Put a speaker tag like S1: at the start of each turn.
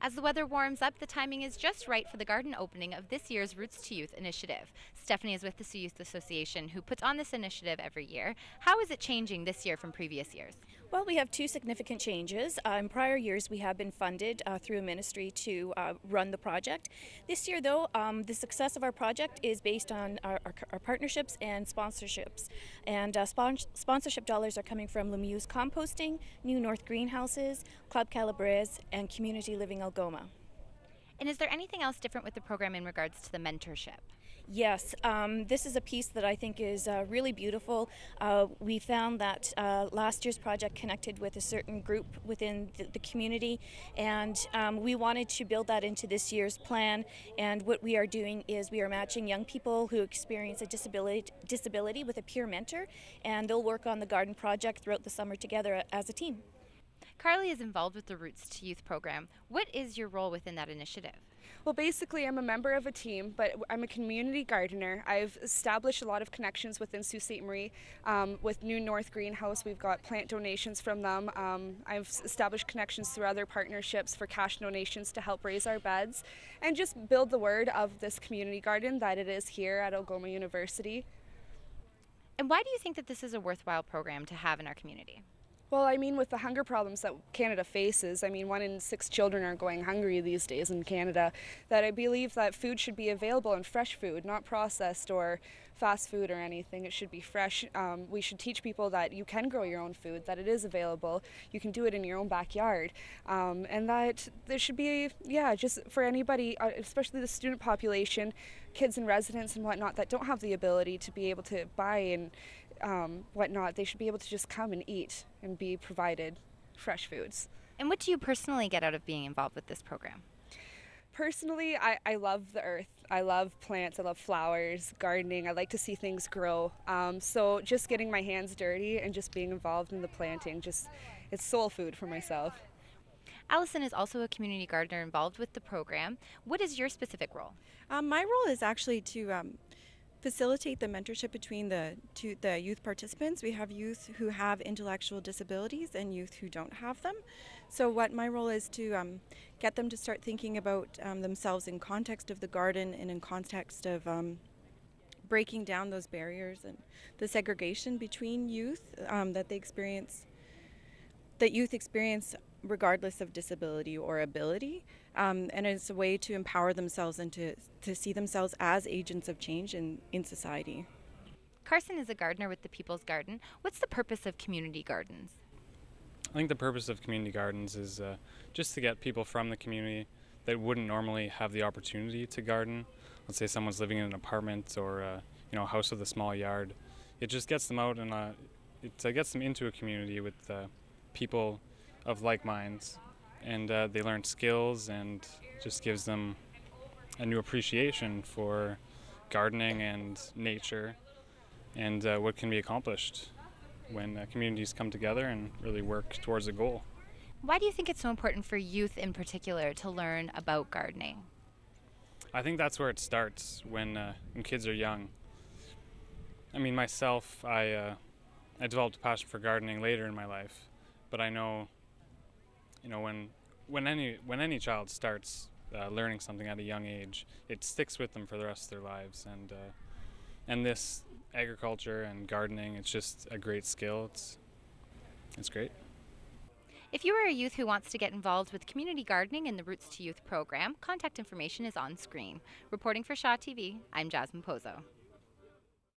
S1: As the weather warms up, the timing is just right for the garden opening of this year's Roots to Youth initiative. Steffanie is with the Sault Youth Association, who puts on this initiative every year. How is it changing this year from previous years?
S2: Well, we have two significant changes. In prior years, we have been funded through a ministry to run the project. This year, though, the success of our project is based on our partnerships and sponsorships. And sponsorship dollars are coming from Lemieux's Composting, New North Greenhouses, Club Calabrese, and Community Living Algoma.
S1: And is there anything else different with the program in regards to the mentorship?
S2: Yes, this is a piece that I think is really beautiful. We found that last year's project connected with a certain group within the community, and we wanted to build that into this year's plan. And what we are doing is we are matching young people who experience a disability with a peer mentor, and they'll work on the garden project throughout the summer together as a team.
S1: Carly is involved with the Roots to Youth program. What is your role within that initiative?
S3: Well, basically, I'm a member of a team, but I'm a community gardener. I've established a lot of connections within Sault Ste. Marie. With New North Greenhouse, we've got plant donations from them. I've established connections through other partnerships for cash donations to help raise our beds and just build the word of this community garden that it is here at Algoma University.
S1: And why do you think that this is a worthwhile program to have in our community?
S3: Well, I mean, with the hunger problems that Canada faces, I mean, 1 in 6 children are going hungry these days in Canada, that I believe that food should be available and fresh food, not processed or fast food or anything. It should be fresh. We should teach people that you can grow your own food, that it is available, you can do it in your own backyard, and that there should be, just for anybody, especially the student population, kids and residents and whatnot that don't have the ability to be able to buy and whatnot, they should be able to just come and eat and be provided fresh foods.
S1: And what do you personally get out of being involved with this program?
S3: Personally, I love the earth. I love plants, I love flowers, gardening. I like to see things grow. So just getting my hands dirty and just being involved in the planting, it's soul food for myself.
S1: Allyson is also a community gardener involved with the program. What is your specific role?
S4: My role is actually to facilitate the mentorship between the youth participants. We have youth who have intellectual disabilities and youth who don't have them. So what my role is to get them to start thinking about themselves in context of the garden and in context of breaking down those barriers and the segregation between youth that youth experience regardless of disability or ability, and it's a way to empower themselves and to see themselves as agents of change in society.
S1: Carson is a gardener with the People's Garden. What's the purpose of community gardens?
S5: I think the purpose of community gardens is just to get people from the community that wouldn't normally have the opportunity to garden. Let's say someone's living in an apartment or a house with a small yard. It just gets them out and it gets them into a community with people of like minds, and they learn skills and just gives them a new appreciation for gardening and nature and what can be accomplished when communities come together and really work towards a goal.
S1: Why do you think it's so important for youth in particular to learn about gardening?
S5: I think that's where it starts when kids are young. I mean, myself, I developed a passion for gardening later in my life, but I know when any child starts learning something at a young age, it sticks with them for the rest of their lives. And this agriculture and gardening, it's just a great skill. It's great.
S1: If you are a youth who wants to get involved with community gardening in the Roots to Youth program, contact information is on screen. Reporting for SYA TV, I'm Jasmine Pozo.